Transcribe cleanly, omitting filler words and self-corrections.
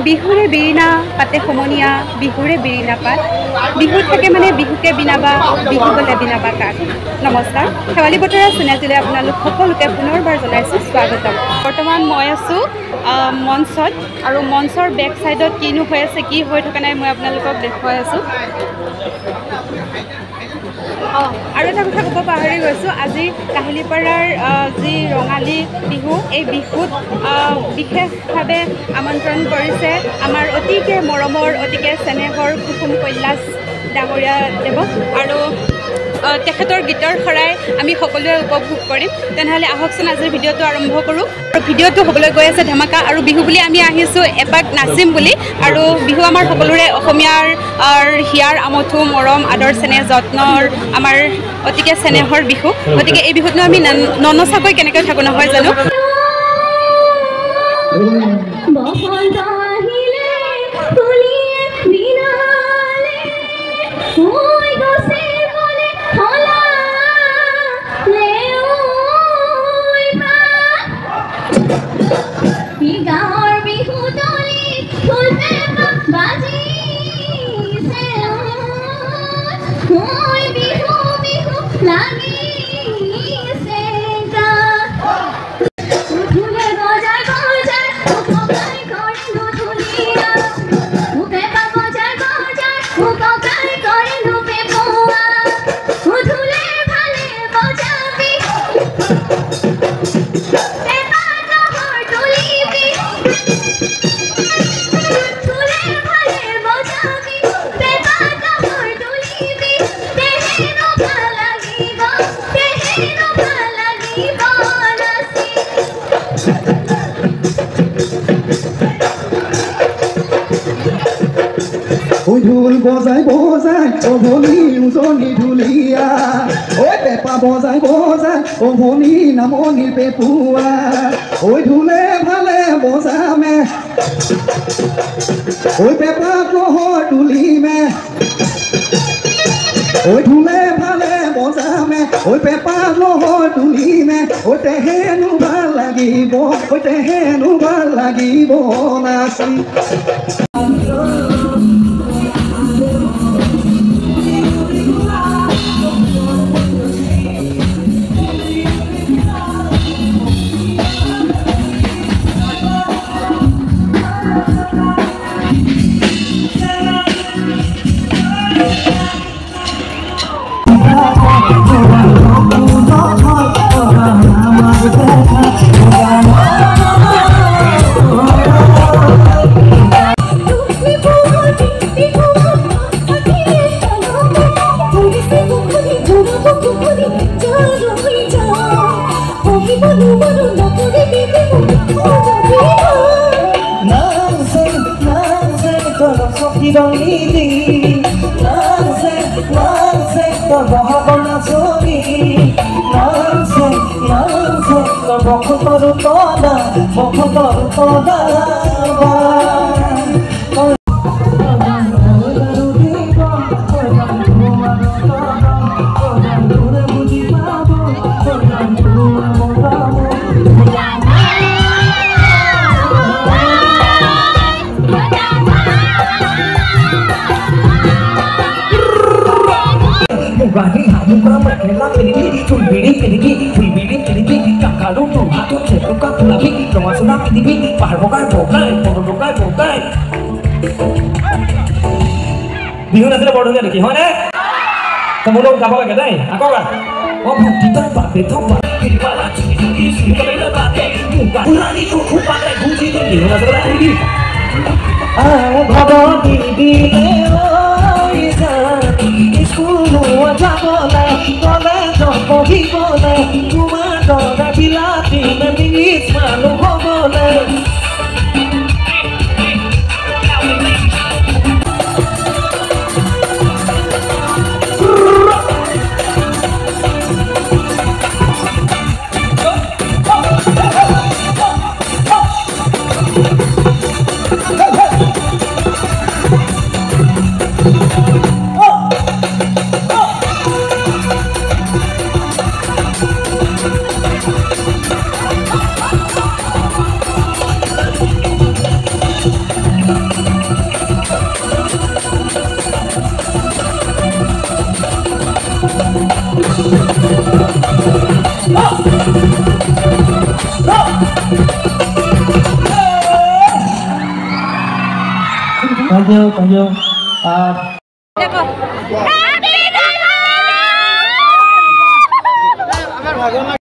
বিহুৰে বিৰিণা পাতে সমনীয়া বিহুৰে বিৰিণা পাত বিহু থাকে মানে বিহুকে বিনাবা বিহু বলে বিনাবা কাক। নমস্কাৰ, শেৱালি বতৰা চিনাজিলৈ আপোনালোক সকলোকে পুনৰবাৰ জনাইছোঁ স্বাগতম। বৰ্তমান মই আছোঁ মঞ্চত আৰু মঞ্চৰ বেক চাইডত কিনো হৈ আছে কি হৈ থকা নাই মই আপোনালোকক দেখুৱাই আছোঁ। আৰু এটা কথা ক'ব পাহৰি গৈছোঁ, আজি কাহিলীপাৰাৰ যি ৰঙালী বিহু এই বিহুত বিশেষভাৱে আমন্ত্ৰণ কৰিছে আমাৰ অতিকে মৰমৰ অতিকে চেনেহৰ কুসুম কৈলাশ ডাঙৰীয়া দেৱক আৰু তেখেতৰ গীতৰ শৰাই আমি সকলোৱে উপভোগ কৰিম। তেনেহ'লে আহকচোন আজিৰ ভিডিঅ'টো আৰম্ভ কৰোঁ। আৰু ভিডিঅ'টো হ'বলৈ গৈ আছে ধামাকা আৰু বিহু বুলি আমি আহিছোঁ এপাক নাচিম বুলি। আৰু বিহু আমাৰ সকলোৰে অসমীয়াৰ হিয়াৰ আমঠু মৰম আদৰ চেনেহ যত্নৰ আমাৰ অতিকে চেনেহৰ বিহু। গতিকে এই বিহুতনো আমি ননচাকৈ কেনেকৈ থাকোঁ নহয় জানো। ওই ঢোল বজাই বজাই অভনি উজনি ঢুলিয়া ওই পেপা বজাই বজাই অভনি নামনিৰ পেপুয়া ওই ঢোলে ভালে বজামে ওই পেপা ক্লহৰ তুলিমে ওই ঢোলে ভালে বজামে ওই পেপা ক্লহৰ তুলিমে ওই তেহেনো ভাল লাগিব ওই তেহেনো ভাল লাগিব নাচি। বিহু নাছিলে বৰদলীয়া নেকি হয়নে? মোৰ লগত যাব লাগে দেই আকৌ থেংক ইউ দেখো